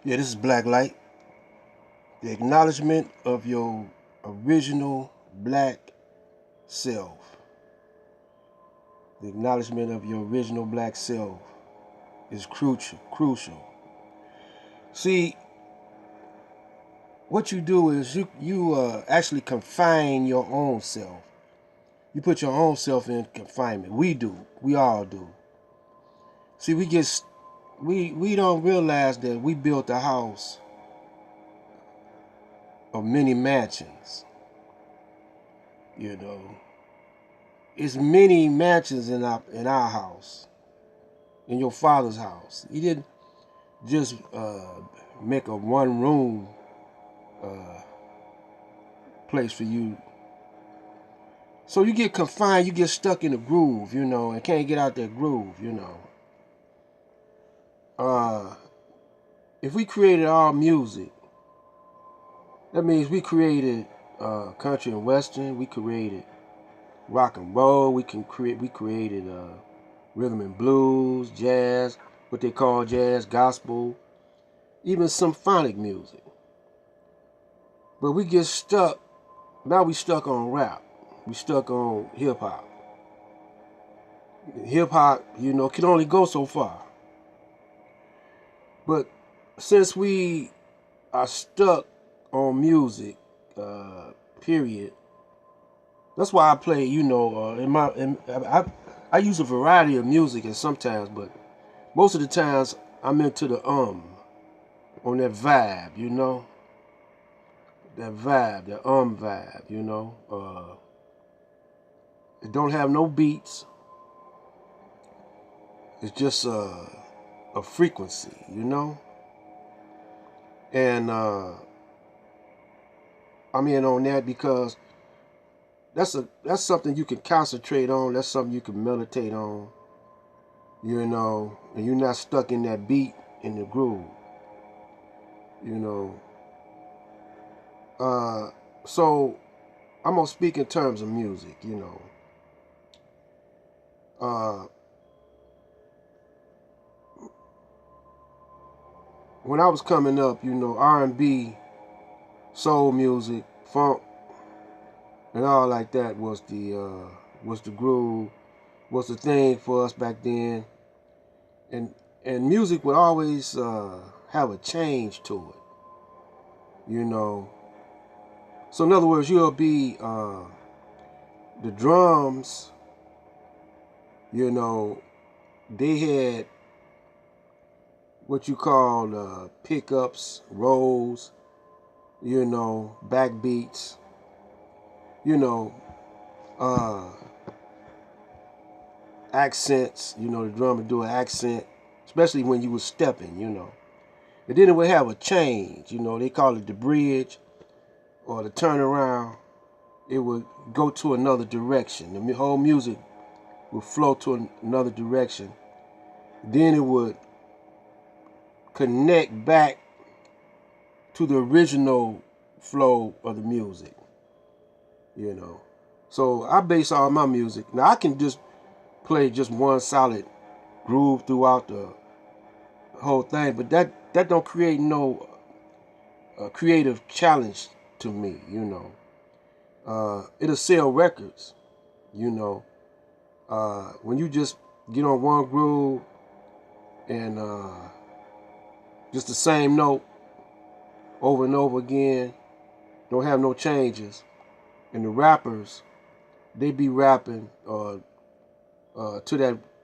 Yeah, this is Black Light. The acknowledgement of your original black self. The acknowledgement of your original black self is crucial. See, what you do is you actually confine your own self. You put your own self in confinement. We do. We all do. See, we don't realize that we built a house of many mansions. You know, it's many mansions in our house, in your father's house. He didn't just make a one room uh, place for you. So you get confined, you get stuck in a groove, and can't get out that groove. If we created our music, that means we created country and western. We created rock and roll. We created rhythm and blues, jazz, what they call jazz, gospel, even symphonic music. But we get stuck. Now we stuck on rap. We stuck on hip hop. Hip hop, can only go so far. But since we are stuck on music, period. That's why I play, I use a variety of music and sometimes, but most of the times I'm into the on that vibe, that vibe, that vibe. It don't have no beats. It's just a frequency. And I'm in on that because that's something you can concentrate on. That's something you can meditate on. And you're not stuck in that beat in the groove. So I'm gonna speak in terms of music. Uh, when I was coming up, R&B, soul music, funk, and all like that was the groove, was the thing for us back then, and music would always have a change to it. So in other words, you'll be the drums. They had what you call pickups, rolls, backbeats, uh, accents. The drum would do an accent, especially when you was stepping. And then it would have a change. They call it the bridge or the turnaround. It would go to another direction. The whole music would flow to another direction. Then it would connect back to the original flow of the music. So I base all my music. Now I can just play just one solid groove throughout the whole thing, but that don't create no creative challenge to me. It'll sell records. When you just get on one groove and just the same note over and over again, don't have no changes, and the rappers, they be rapping to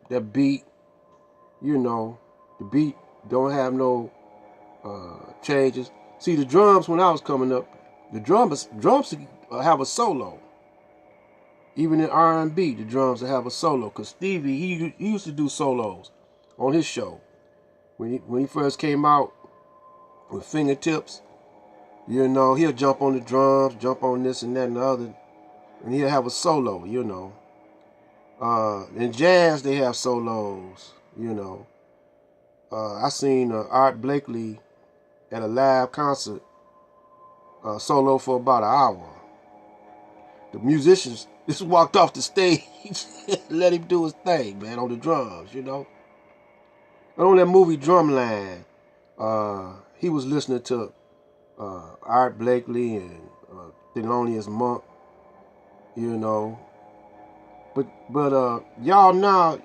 that beat. The beat don't have no changes. See, the drums, when I was coming up, the drums have a solo. Even in R&B, the drums have a solo. Cause Stevie, he used to do solos on his show when he first came out with Fingertips. He'll jump on the drums, jump on this and that and the other, and he'll have a solo. In jazz, they have solos. I seen Art Blakely at a live concert solo for about an hour. The musicians just walked off the stage and let him do his thing, man, on the drums. And on that movie Drumline, he was listening to Art Blakely and Thelonious Monk, you know. But y'all now,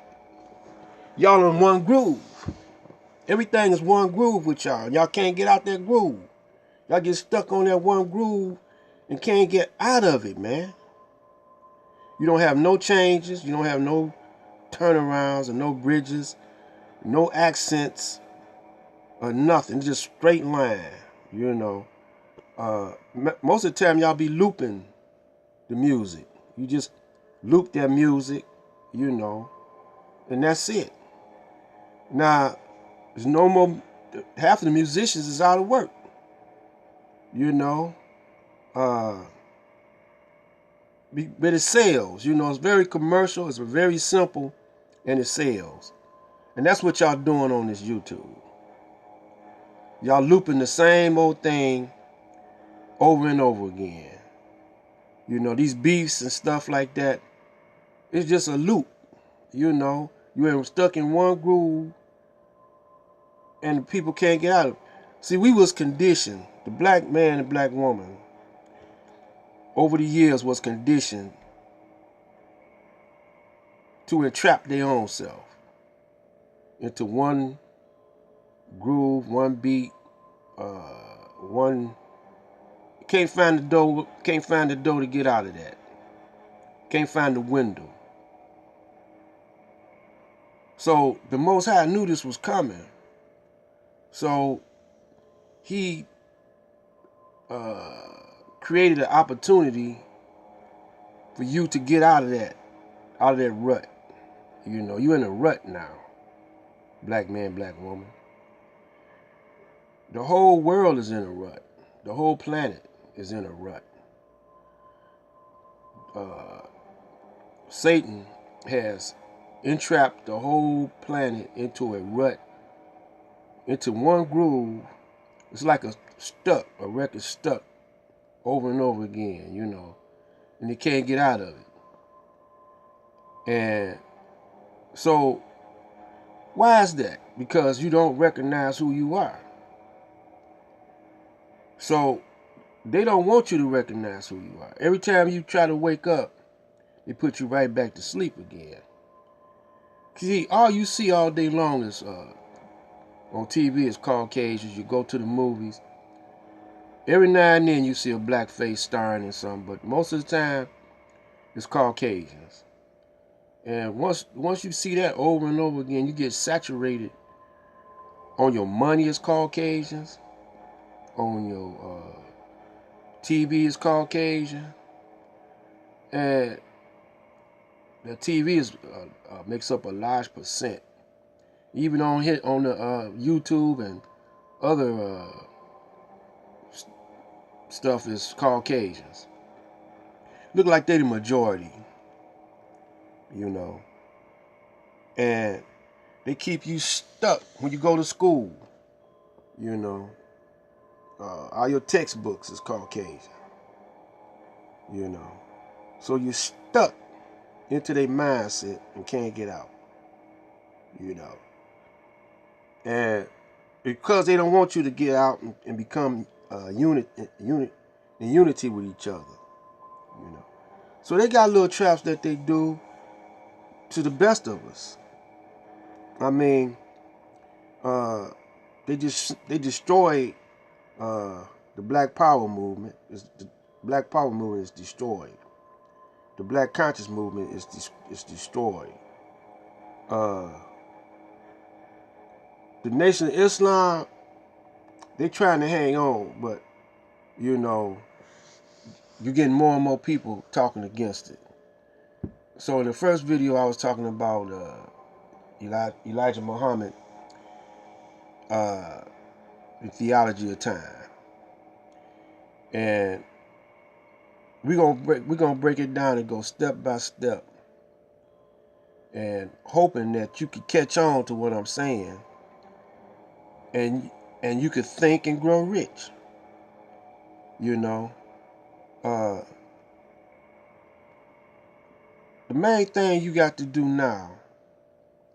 y'all in one groove. Everything is one groove with y'all. Y'all can't get out that groove. Y'all get stuck on that one groove and can't get out of it, man. You don't have no changes. You don't have no turnarounds or no bridges, no accents or nothing. It's just straight line, you know. Most of the time, y'all be looping the music. You just loop that music, you know, and that's it. Now, there's no more. Half of the musicians is out of work, you know. But it sells, you know. It's very commercial. It's very simple, and it sells. And that's what y'all doing on this YouTube. Y'all looping the same old thing over and over again. You know, these beefs and stuff like that, it's just a loop. You know, you're stuck in one groove and people can't get out of it. See, we was conditioned, the black man and black woman over the years was conditioned to entrap their own self into one groove, one beat, one. Can't find the door to get out of that. Can't find the window. So the Most High knew this was coming. So he created an opportunity for you to get out of that rut. You know, you're in a rut now, black man, black woman. The whole world is in a rut. The whole planet is in a rut. Satan has entrapped the whole planet into a rut, into one groove. It's like a record stuck over and over again, you know, and they can't get out of it. And so, why is that? Because you don't recognize who you are. So, they don't want you to recognize who you are. Every time you try to wake up, they put you right back to sleep again. See, all you see all day long is on TV is Caucasians. You go to the movies. Every now and then you see a black face starring in something, but most of the time it's Caucasians. And once you see that over and over again, you get saturated on your money as Caucasians, on your TV is Caucasian, and the TV is makes up a large percent. Even on the YouTube and other stuff is Caucasians. Look like they're the majority, you know. And they keep you stuck when you go to school, you know. All your textbooks is Caucasian, you know. So you're stuck into their mindset and can't get out, you know. And because they don't want you to get out and become in unity with each other, you know. So they got little traps that they do to the best of us. I mean, they destroyed the Black Power movement. The Black Power movement is destroyed. The Black Conscious movement is destroyed. The Nation of Islam, they trying to hang on, but you know, you're getting more and more people talking against it. So in the first video, I was talking about Elijah Muhammad, the theology of time, and we're gonna break it down and go step by step, and hoping that you could catch on to what I'm saying, and you could think and grow rich. You know, the main thing you got to do now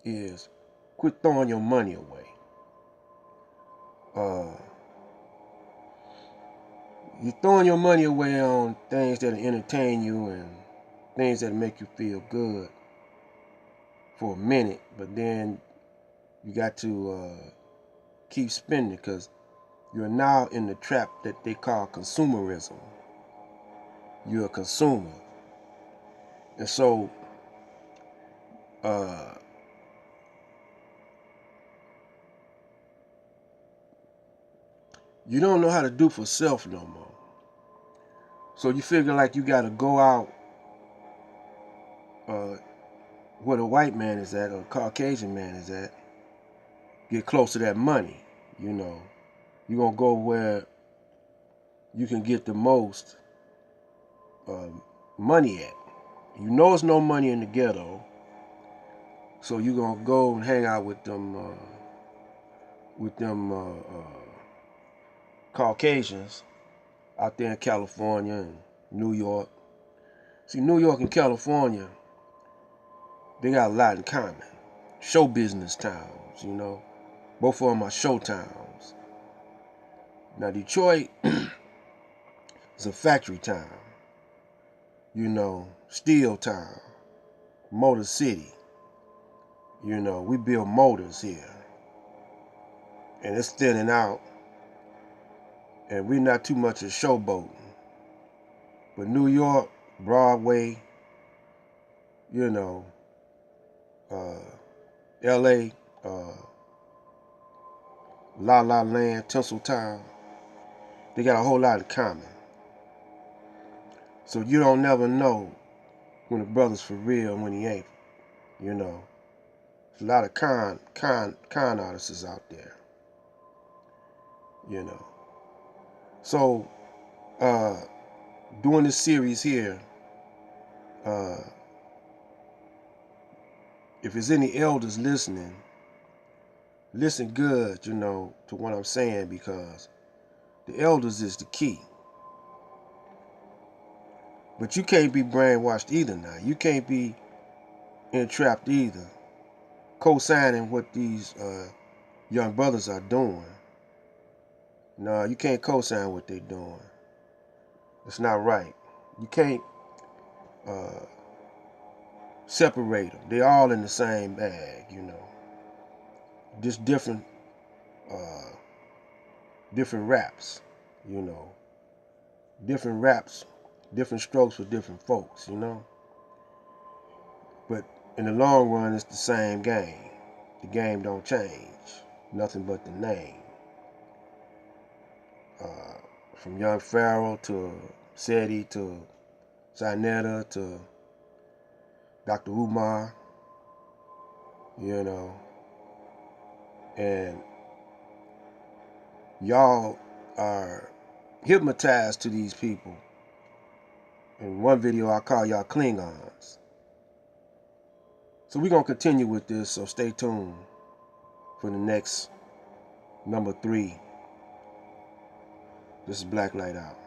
is quit throwing your money away. You're throwing your money away on things that entertain you and things that make you feel good for a minute, but then you got to keep spending because you're now in the trap that they call consumerism. You're a consumer. And so you don't know how to do for self no more. So you figure like you got to go out where the white man is at or the Caucasian man is at, get close to that money. You're going to go where you can get the most money at. There's no money in the ghetto, so you're going to go and hang out with them Caucasians out there in California and New York. See, New York and California, they got a lot in common. Show business towns, Both of them are show towns. Now, Detroit is a factory town. Steel town. Motor City. We build motors here. And it's thinning out. And we're not too much of showboating. But New York, Broadway, LA, La La Land, Tinseltown, they got a whole lot in common. So you don't never know when a brother's for real and when he ain't. There's a lot of con artists out there. So doing this series here, if there's any elders listening, listen good, to what I'm saying, because the elders is the key. But you can't be brainwashed either now. You can't be entrapped either, co-signing what these young brothers are doing. No, you can't co-sign what they're doing. It's not right. You can't separate them. They're all in the same bag, Just different raps, Different raps, different strokes for different folks, But in the long run, it's the same game. The game don't change. Nothing but the name. From Young Pharaoh to Seti to Sinetta to Dr. Umar, and y'all are hypnotized to these people. In one video, I call y'all Klingons. So we're going to continue with this, so stay tuned for the next number 3. This is Black Light Out.